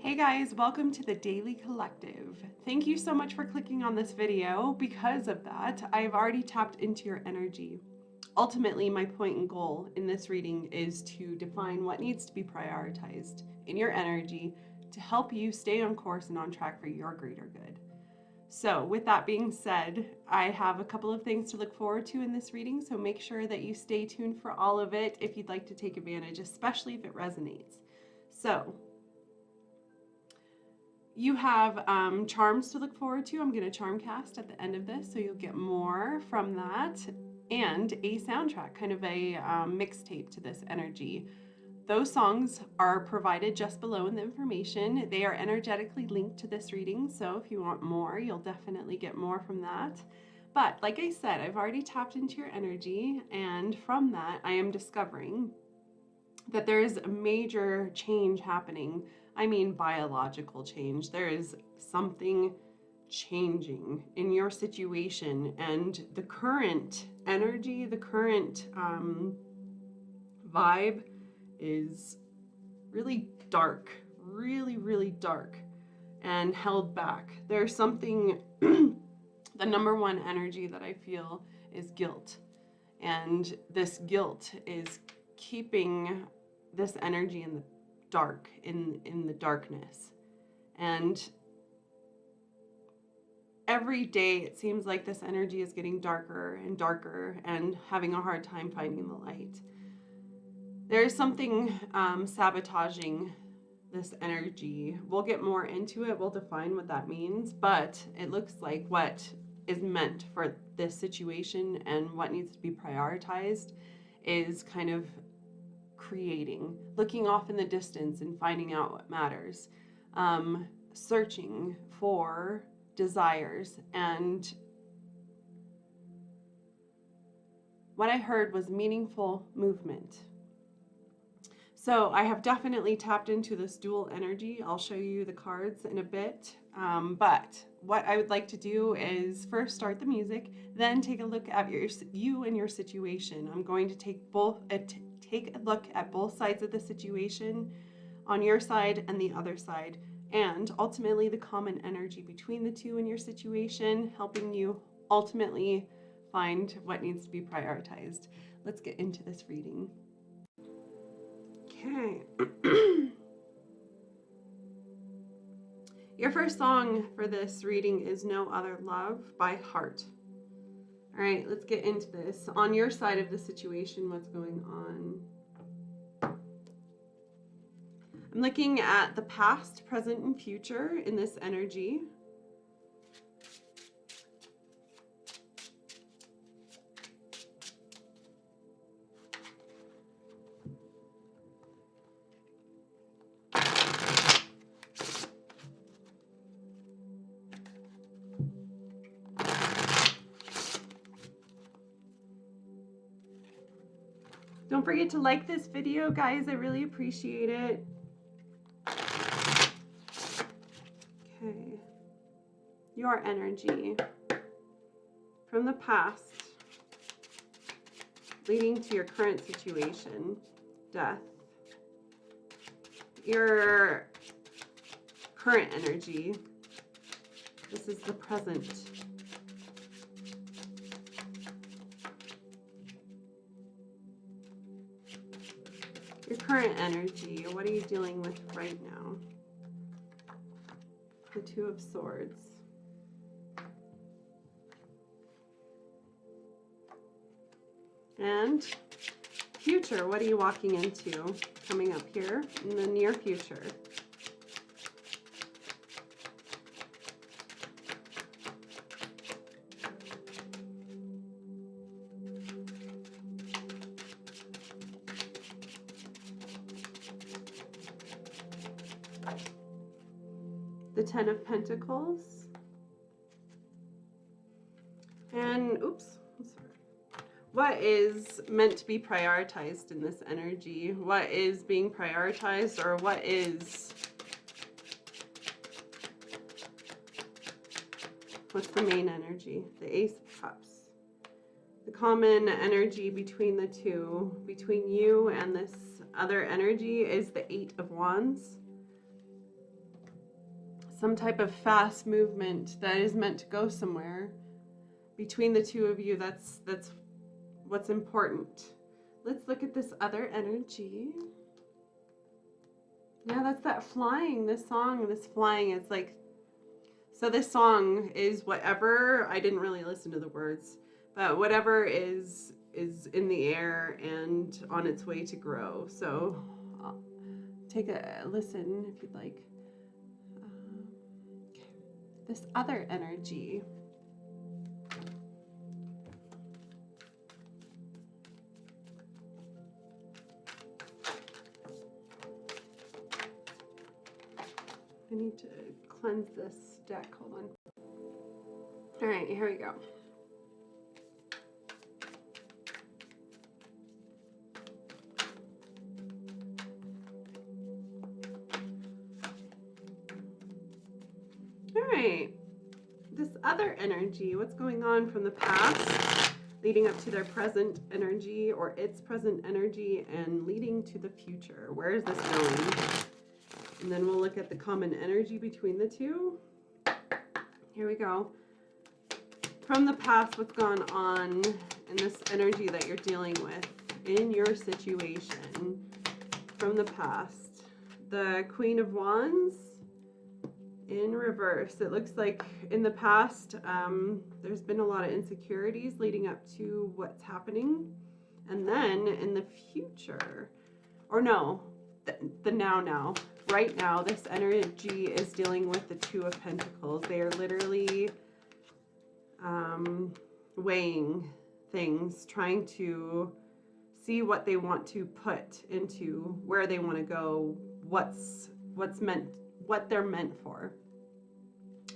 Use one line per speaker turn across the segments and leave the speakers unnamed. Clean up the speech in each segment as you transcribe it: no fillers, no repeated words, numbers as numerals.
Hey guys, welcome to the Daily Collective. Thank you so much for clicking on this video. Because of that, I've already tapped into your energy. Ultimately, my point and goal in this reading is to define what needs to be prioritized in your energy to help you stay on course and on track for your greater good. So with that being said, I have a couple of things to look forward to in this reading, so make sure that you stay tuned for all of it if you'd like to take advantage, especially if it resonates. So you have charms to look forward to. I'm going to charm cast at the end of this, so you'll get more from that, and a soundtrack, kind of a mixtape to this energy. Those songs are provided just below in the information. They are energetically linked to this reading, so if you want more, you'll definitely get more from that. But like I said, I've already tapped into your energy, and from that, I am discovering that there is a major change happening. I mean biological change. There is something changing in your situation, and the current energy, the current vibe is really dark, really dark and held back. There's something, the number one energy that I feel is guilt. And this guilt is keeping this energy in the dark, in the darkness. And every day it seems like this energy is getting darker and darker and having a hard time finding the light. There is something sabotaging this energy. We'll get more into it. We'll define what that means, but it looks like what is meant for this situation and what needs to be prioritized is kind of creating, looking off in the distance and finding out what matters, searching for desires. And what I heard was meaningful movement. So I have definitely tapped into this dual energy. I'll show you the cards in a bit. But what I would like to do is first start the music, then take a look at you and your situation. I'm going to take a look at both sides of the situation, on your side and the other side, and ultimately the common energy between the two in your situation, helping you ultimately find what needs to be prioritized. Let's get into this reading. Okay. Your first song for this reading is No Other Love by Heart. All right, let's get into this. On your side of the situation, what's going on? I'm looking at the past, present, and future in this energy. Don't forget to like this video, guys. I really appreciate it. Okay. Your energy from the past leading to your current situation. Death. Your current energy. This is the present. Your current energy, what are you dealing with right now? The Two of Swords. And future, what are you walking into coming up here in the near future? The Ten of Pentacles. And, oops, what is meant to be prioritized in this energy? What is being prioritized, or what's the main energy? The Ace of Cups. The common energy between the two, between you and this other energy, is the Eight of Wands. some type of fast movement that is meant to go somewhere. Between the two of you, that's what's important. Let's look at this other energy. Yeah, that's that flying, this song, this flying. It's like, so this song is whatever, I didn't really listen to the words, but whatever is in the air and on its way to grow. So I'll take a listen if you'd like. Okay. This other energy. I need to cleanse this deck. Hold on. All right, here we go. All right. This other energy, what's going on from the past, leading up to their present energy or its present energy and leading to the future. Where is this going? And then we'll look at the common energy between the two. Here we go. From the past, what's gone on in this energy that you're dealing with in your situation from the past. The Queen of Wands in reverse. It looks like in the past, there's been a lot of insecurities leading up to what's happening. And then in the future, or no, the now. Right now, this energy is dealing with the Two of Pentacles. They are literally weighing things, trying to see what they want to put into, where they want to go, what they're meant for.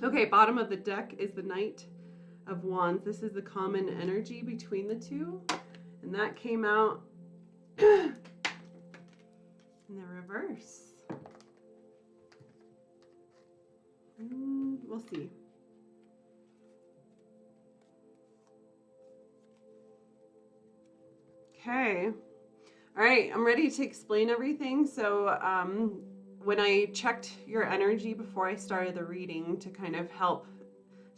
Okay, bottom of the deck is the Knight of Wands. This is the common energy between the two, and that came out in the reverse. We'll see. Okay. All right, I'm ready to explain everything. So when I checked your energy before I started the reading to kind of help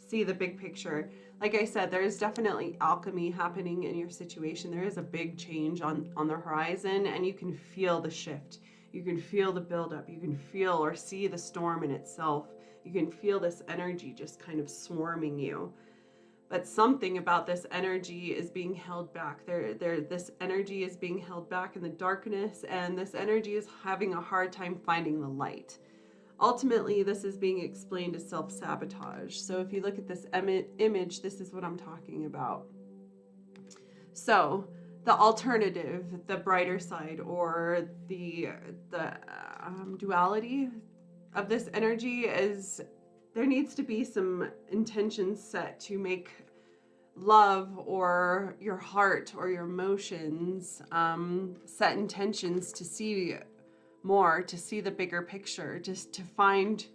see the big picture, like I said, there is definitely alchemy happening in your situation. There is a big change on the horizon, and you can feel the shift. You can feel the buildup. You can feel or see the storm in itself. You can feel this energy just kind of swarming you. But something about this energy is being held back. This energy is being held back in the darkness, and this energy is having a hard time finding the light. Ultimately, this is being explained as self-sabotage. So if you look at this image, this is what I'm talking about. So the alternative, the brighter side, or the duality of this energy is there needs to be some intentions set to make love or your heart or your emotions set intentions to see more, to see the bigger picture, just to find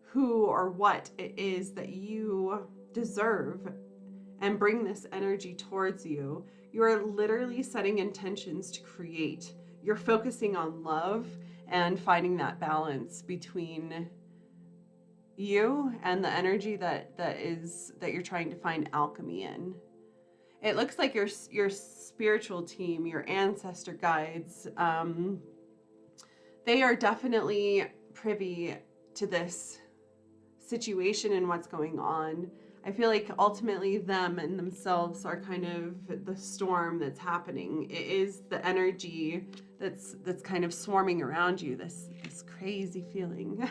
who or what it is that you deserve and bring this energy towards you. You are literally setting intentions to create. You're focusing on love and finding that balance between you and the energy that you're trying to find alchemy in. It looks like your spiritual team, your ancestor guides, they are definitely privy to this situation and what's going on. I feel like ultimately them and themselves are kind of the storm that's happening. It is the energy that's kind of swarming around you, this crazy feeling.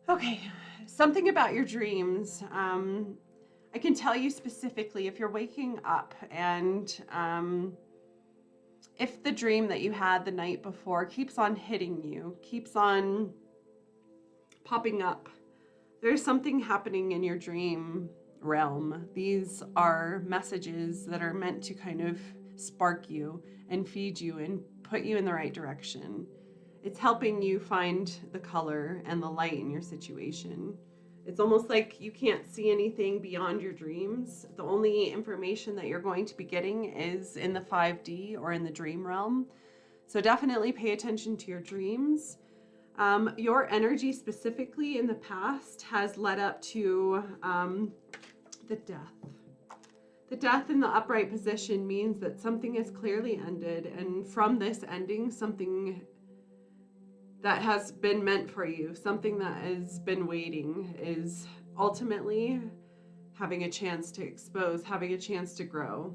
Okay, something about your dreams. I can tell you specifically if you're waking up and if the dream that you had the night before keeps on hitting you, keeps on popping up, there's something happening in your dream realm. These are messages that are meant to kind of spark you and feed you and put you in the right direction. It's helping you find the color and the light in your situation. It's almost like you can't see anything beyond your dreams. The only information that you're going to be getting is in the 5D or in the dream realm. So definitely pay attention to your dreams. Your energy specifically in the past has led up to the death. The death in the upright position means that something has clearly ended, and from this ending, something that has been meant for you, something that has been waiting, is ultimately having a chance to expose, having a chance to grow.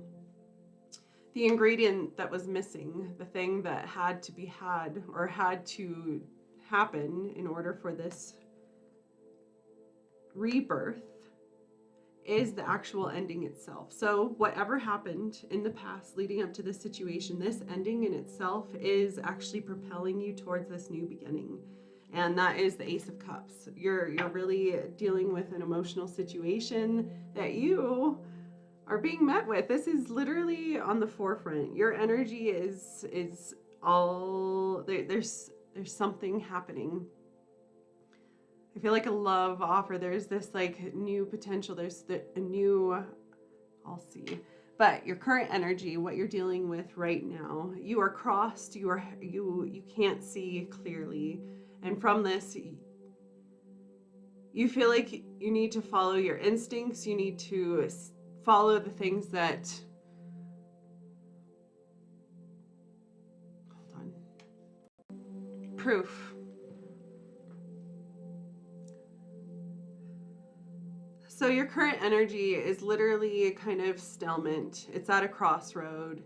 The ingredient that was missing, the thing that had to be had or had to happen in order for this rebirth, is the actual ending itself. So whatever happened in the past leading up to this situation, this ending in itself is actually propelling you towards this new beginning. And that is the Ace of Cups. You're really dealing with an emotional situation that you are being met with. This is literally on the forefront. Your energy is all there's something happening. I feel like a love offer. There's this like new potential. There's a new, I'll see. But your current energy, what you're dealing with right now, you are crossed. You can't see clearly, and from this, you feel like you need to follow your instincts. You need to follow the things that. Hold on. Proof. So your current energy is literally kind of stalemate. It's at a crossroad.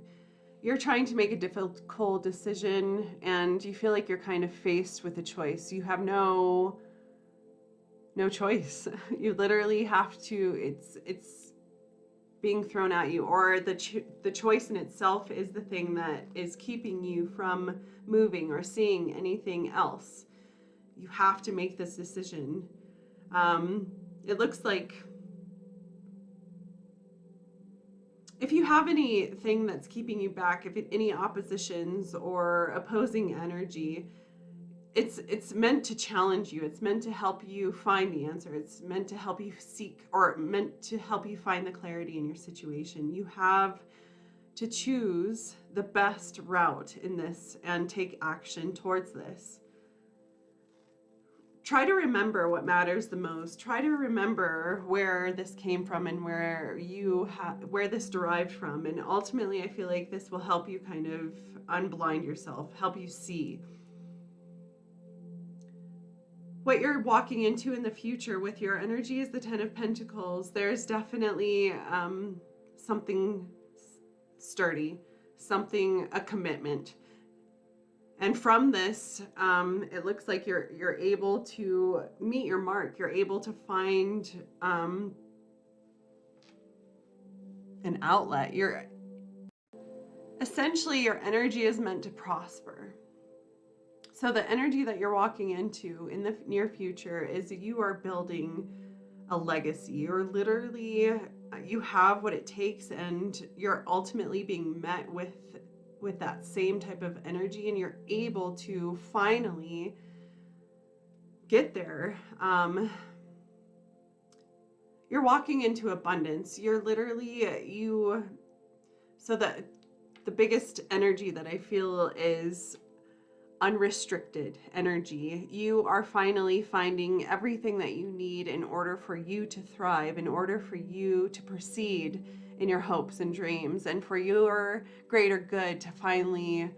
You're trying to make a difficult decision and you feel like you're kind of faced with a choice. You have no choice. You literally have to, it's being thrown at you, or the choice in itself is the thing that is keeping you from moving or seeing anything else. You have to make this decision. It looks like if you have anything that's keeping you back, if any oppositions or opposing energy, it's meant to challenge you. It's meant to help you find the answer. It's meant to help you seek, or meant to help you find the clarity in your situation. You have to choose the best route in this and take action towards this. Try to remember what matters the most. Try to remember where this came from and where this derived from. And ultimately, I feel like this will help you kind of unblind yourself, help you see what you're walking into in the future with your energy. Is the Ten of Pentacles. There's definitely something sturdy, a commitment. And from this, it looks like you're able to meet your mark. You're able to find an outlet. Essentially, your energy is meant to prosper. So the energy that you're walking into in the near future is you are building a legacy. You're literally, you have what it takes, and you're ultimately being met with that same type of energy, and you're able to finally get there. You're walking into abundance. You're literally, so that the biggest energy that I feel is unrestricted energy. You are finally finding everything that you need in order for you to thrive, in order for you to proceed in your hopes and dreams, and for your greater good to finally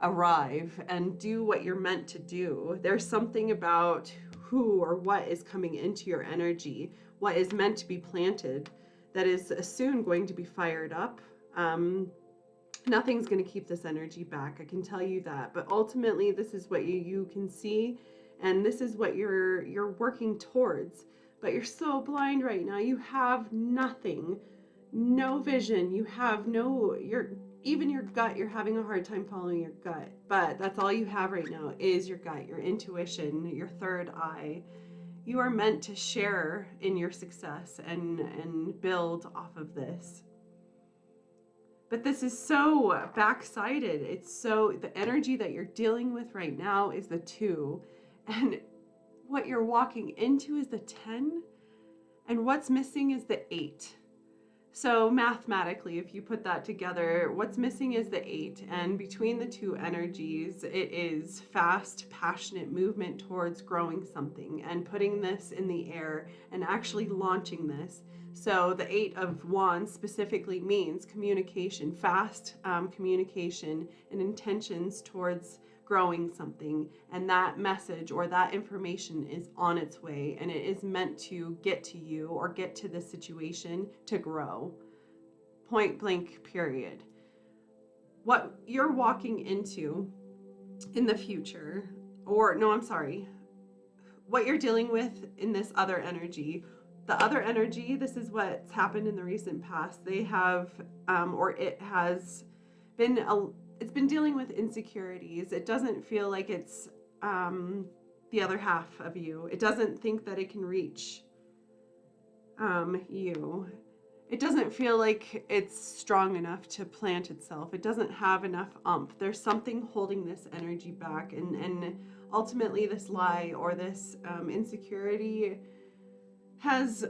arrive and do what you're meant to do. There's something about who or what is coming into your energy, what is meant to be planted, that is soon going to be fired up. Nothing's going to keep this energy back, I can tell you that. But ultimately, this is what you can see, and this is what you're working towards. But you're so blind right now. You have nothing, no vision. You have even your gut. You're having a hard time following your gut. But that's all you have right now is your gut, your intuition, your third eye. You are meant to share in your success and build off of this. But this is so backsided. The energy that you're dealing with right now is the 2. And what you're walking into is the 10. And what's missing is the 8. So mathematically, if you put that together, what's missing is the 8. And between the two energies, it is fast, passionate movement towards growing something and putting this in the air and actually launching this. So the 8 of Wands specifically means communication, fast communication and intentions towards growing something, and that message or that information is on its way, and it is meant to get to you or get to the situation to grow. Point blank, period. What you're walking into in the future, or no, I'm sorry, what you're dealing with in this other energy, the other energy, this is what's happened in the recent past. They have, or it has been it's been dealing with insecurities. It doesn't feel like it's the other half of you. It doesn't think that it can reach you. It doesn't feel like it's strong enough to plant itself. It doesn't have enough oomph. There's something holding this energy back, and ultimately this lie or this insecurity has,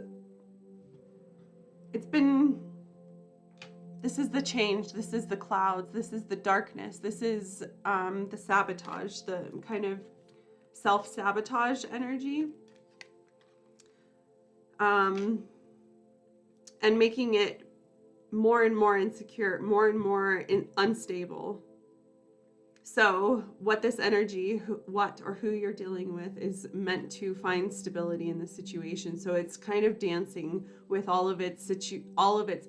it's been, this is the change, this is the clouds, this is the darkness, this is the sabotage, the kind of self-sabotage energy. And making it more and more insecure, more and more unstable. So what this energy, what or who you're dealing with, is meant to find stability in the situation. So it's kind of dancing with all of its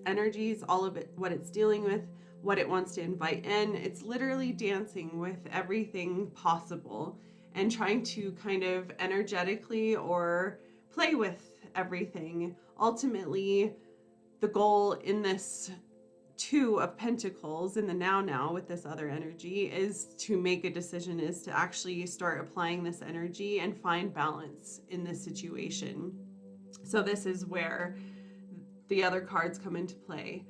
energies, all of it, what it's dealing with, what it wants to invite in. It's literally dancing with everything possible and trying to kind of energetically or play with everything. Ultimately, the goal in this 2 of Pentacles in the now with this other energy is to make a decision, is to actually start applying this energy and find balance in this situation. So this is where the other cards come into play.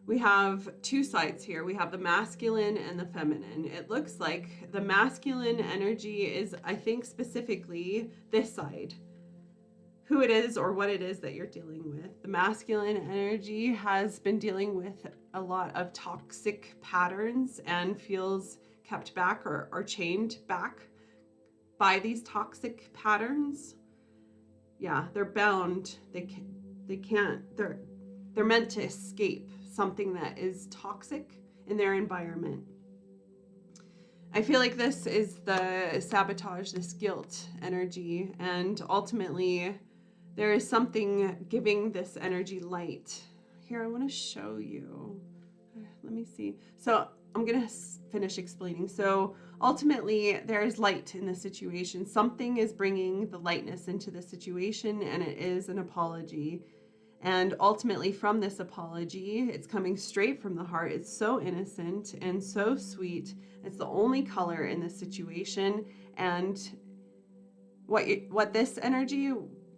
We have 2 sides here. We have the masculine and the feminine. It looks like the masculine energy is, I think, specifically this side. Who it is or what it is that you're dealing with. The masculine energy has been dealing with a lot of toxic patterns and feels kept back or chained back by these toxic patterns. Yeah, they're bound. They can't, they're meant to escape something that is toxic in their environment. I feel like this is the sabotage, this guilt energy, and ultimately there is something giving this energy light. Here, I want to show you. Let me see. So I'm going to finish explaining. So ultimately, there is light in the situation. Something is bringing the lightness into the situation, and it is an apology. And ultimately, from this apology, it's coming straight from the heart. It's so innocent and so sweet. It's the only color in this situation. And what this energy,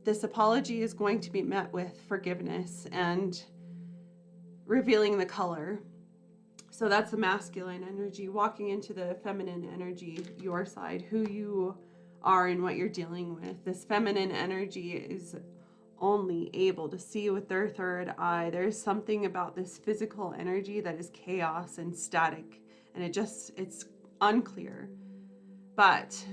this apology is going to be met with forgiveness and revealing the color. So that's the masculine energy. Walking into the feminine energy, your side, who you are and what you're dealing with. This feminine energy is only able to see with their third eye. There's something about this physical energy that is chaos and static, and it's unclear. But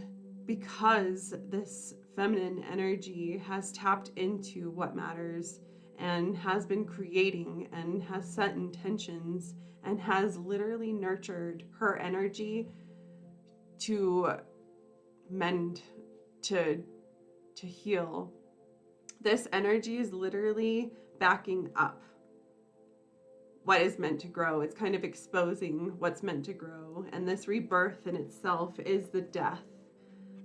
because this feminine energy has tapped into what matters and has been creating and has set intentions and has literally nurtured her energy to mend, to heal, this energy is literally backing up what is meant to grow. It's kind of exposing what's meant to grow. And this rebirth in itself is the death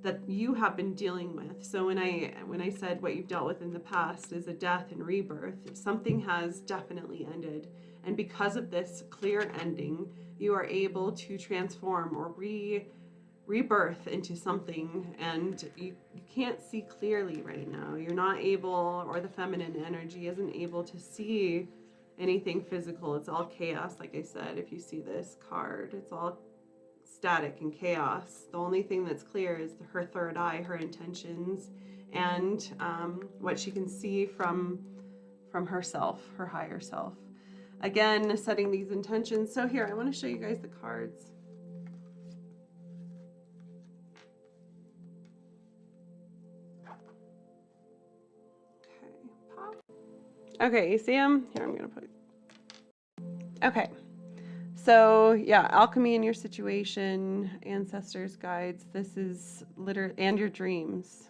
that you have been dealing with. So when I said what you've dealt with in the past is a death and rebirth, something has definitely ended. And because of this clear ending, you are able to transform or rebirth into something, and you can't see clearly right now. You're not able, or the feminine energy isn't able to see anything physical. It's all chaos. Like I said, if you see this card, it's all static and chaos. The only thing that's clear is her third eye, her intentions, and what she can see from herself, her higher self. again, setting these intentions. So here, I want to show you guys the cards. Okay, pop. Okay, you see them? Here, I'm going to put. Okay. So yeah, alchemy in your situation, ancestors, guides, this is literally, and your dreams.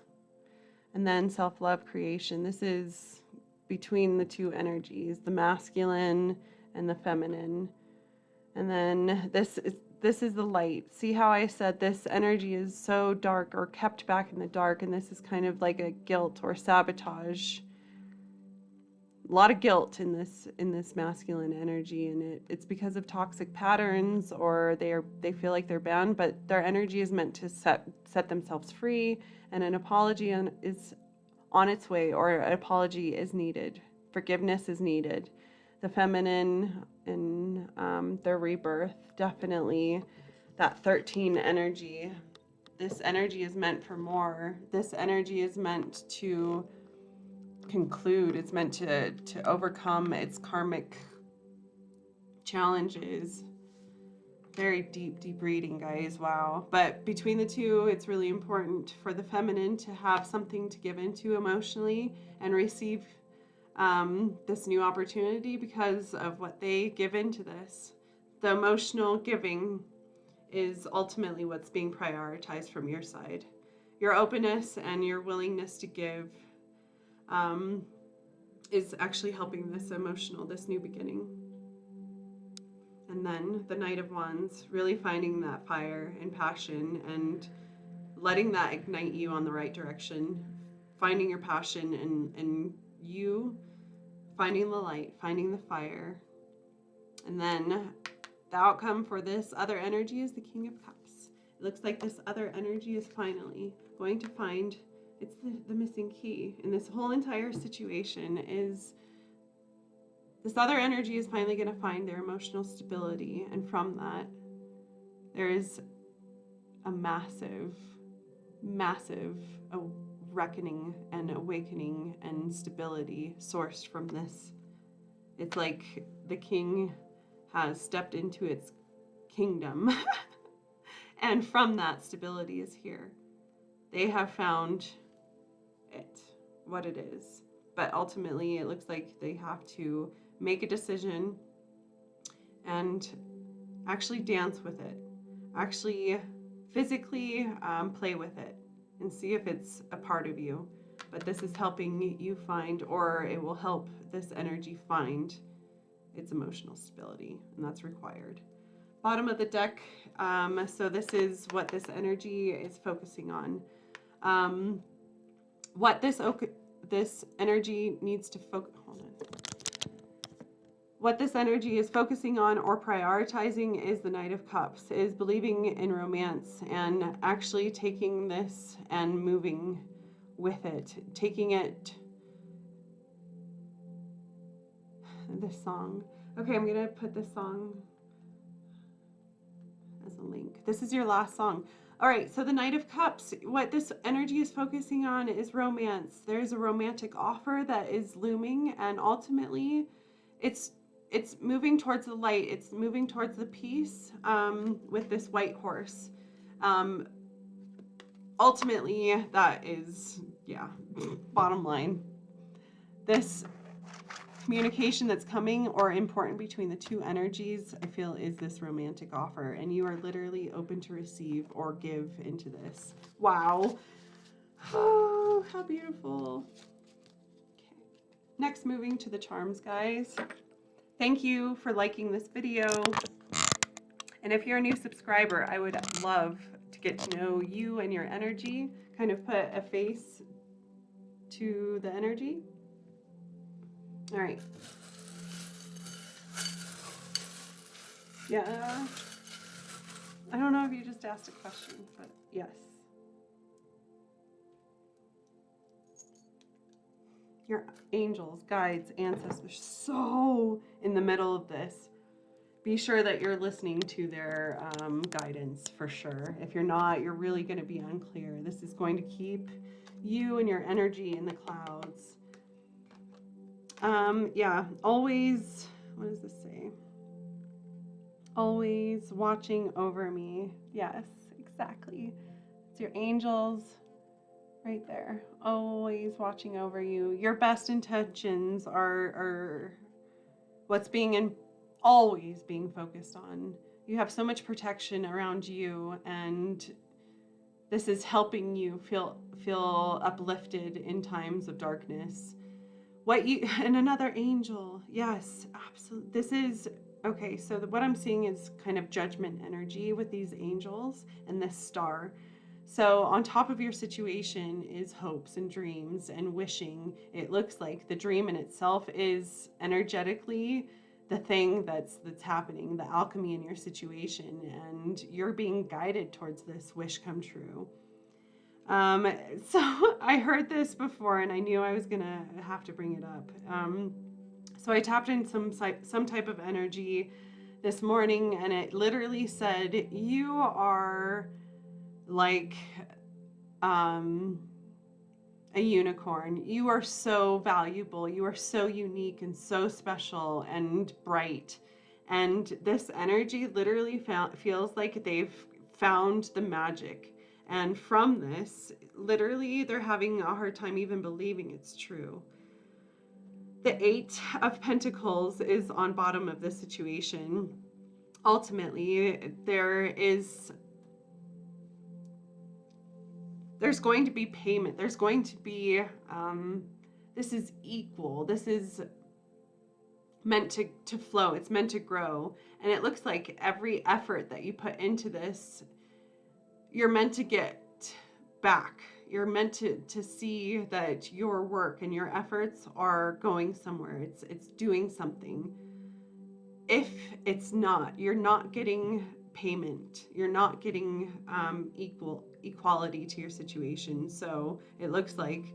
And then self-love, creation. This is between the two energies, the masculine and the feminine. And then this is the light. See how I said this energy is so dark or kept back in the dark, and this is kind of like a guilt or sabotage. A lot of guilt in this masculine energy, and it's because of toxic patterns, or they feel like they're bound, but their energy is meant to set themselves free, and an apology is on its way, or an apology is needed. Forgiveness is needed. The feminine in their rebirth, definitely that 13 energy. This energy is meant for more. This energy is meant to conclude. It's meant to overcome its karmic challenges. Very deep reading, guys. Wow. But between the two, it's really important for the feminine to have something to give into emotionally and receive this new opportunity because of what they give into this. The emotional giving is ultimately what's being prioritized from your side. Your openness and your willingness to give is actually helping this new beginning. And then the Knight of Wands, really finding that fire and passion and letting that ignite you on the right direction, finding your passion and you finding the light, finding the fire. And then the outcome for this other energy is the King of Cups. It looks like this other energy is finally going to find, it's the missing key in this whole entire situation is this other energy is finally going to find their emotional stability. And from that, there is a massive reckoning and awakening and stability sourced from this. It's like the king has stepped into its kingdom. And from that, stability is here. They have found it, what it is. But ultimately, it looks like they have to make a decision and actually dance with it. Actually physically play with it and see if it's a part of you. But this is helping you find, or it will help this energy find its emotional stability, and that's required. Bottom of the deck, so this is what this energy is focusing on. What this energy needs to focus, what this energy is focusing on or prioritizing is the Knight of Cups, is believing in romance and actually taking this and moving with it, taking it. This song. Okay, I'm gonna put this song as a link. This is your last song. All right, so the Knight of Cups, what this energy is focusing on is romance. There's a romantic offer that is looming, and ultimately it's moving towards the light. It's moving towards the peace with this white horse. Ultimately, that is, yeah, bottom line. This communication that's coming or important between the two energies, I feel, is this romantic offer, and you are literally open to receive or give into this. Wow. Oh, how beautiful. Okay. Next, moving to the charms, guys. Thank you for liking this video. And if you're a new subscriber, I would love to get to know you and your energy, kind of put a face to the energy. All right. Yeah. I don't know if you just asked a question, but yes. Your angels, guides, ancestors, so in the middle of this. Be sure that you're listening to their guidance for sure. If you're not, you're really going to be unclear. This is going to keep you and your energy in the clouds. Yeah, always what does this say? Always watching over me. Yes, exactly. It's your angels right there. Always watching over you. Your best intentions are what's always being focused on. You have so much protection around you, and this is helping you feel uplifted in times of darkness. And another angel. Yes, absolutely. This is okay. So what I'm seeing is kind of judgment energy with these angels and this star. So on top of your situation is hopes and dreams and wishing. It looks like the dream in itself is energetically the thing that's happening, the alchemy in your situation, and you're being guided towards this wish come true. So I heard this before and I knew I was gonna have to bring it up. So I tapped in some type of energy this morning, and it literally said, you are like a unicorn. You are so valuable. You are so unique and so special and bright. And this energy literally feels like they've found the magic. And from this, literally, they're having a hard time even believing it's true. The Eight of Pentacles is on bottom of this situation. Ultimately, there's going to be payment. There's going to be, this is equal. This is meant to flow. It's meant to grow. And it looks like every effort that you put into this, you're meant to get back. You're meant to see that your work and your efforts are going somewhere. It's doing something. If it's not, you're not getting payment. You're not getting equality to your situation. So it looks like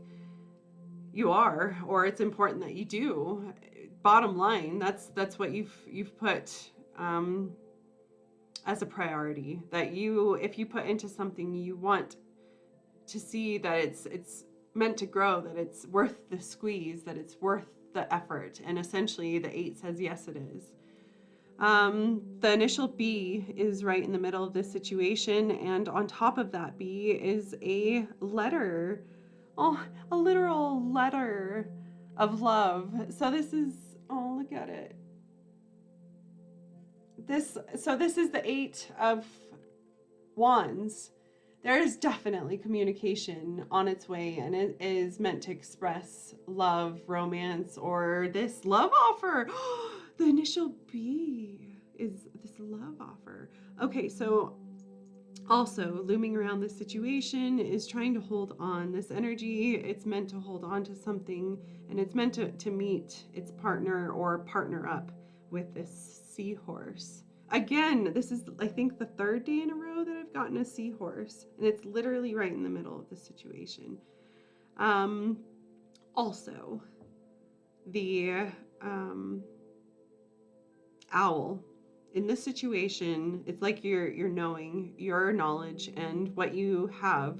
you are, or it's important that you do. Bottom line, that's what you've put as a priority. That if you put into something, you want to see that it's meant to grow, that it's worth the squeeze, that it's worth the effort. And essentially the 8 says yes, it is. The initial B is right in the middle of this situation, and on top of that B is a letter. Oh, a literal letter of love. So this is, oh, look at it. This is the 8 of Wands. There is definitely communication on its way, and it is meant to express love, romance, or this love offer. The initial B is this love offer. Okay, so also looming around this situation is trying to hold on. This energy, it's meant to hold on to something, and it's meant to meet its partner or partner up with this seahorse. Again, this is, I think, the 3rd day in a row that I've gotten a seahorse, and it's literally right in the middle of the situation. Also, the owl. In this situation, it's like you're knowing your knowledge and what you have.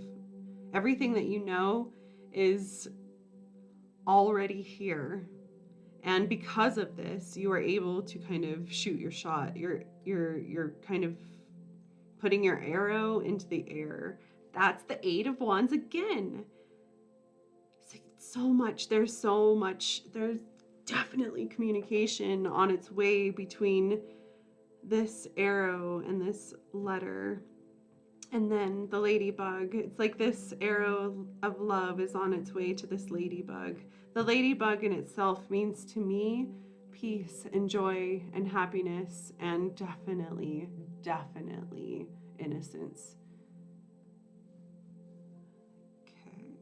Everything that you know is already here. And because of this, you are able to kind of shoot your shot. You're kind of putting your arrow into the air. That's the 8 of Wands again. It's like there's definitely communication on its way between this arrow and this letter. And then the ladybug, it's like this arrow of love is on its way to this ladybug. The ladybug in itself means to me peace and joy and happiness, and definitely innocence. Okay,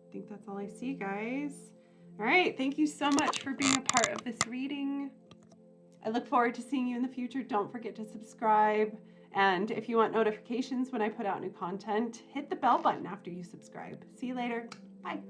I think that's all I see, guys. All right, thank you so much for being a part of this reading. I look forward to seeing you in the future. Don't forget to subscribe. And if you want notifications when I put out new content, hit the bell button after you subscribe. See you later. Bye.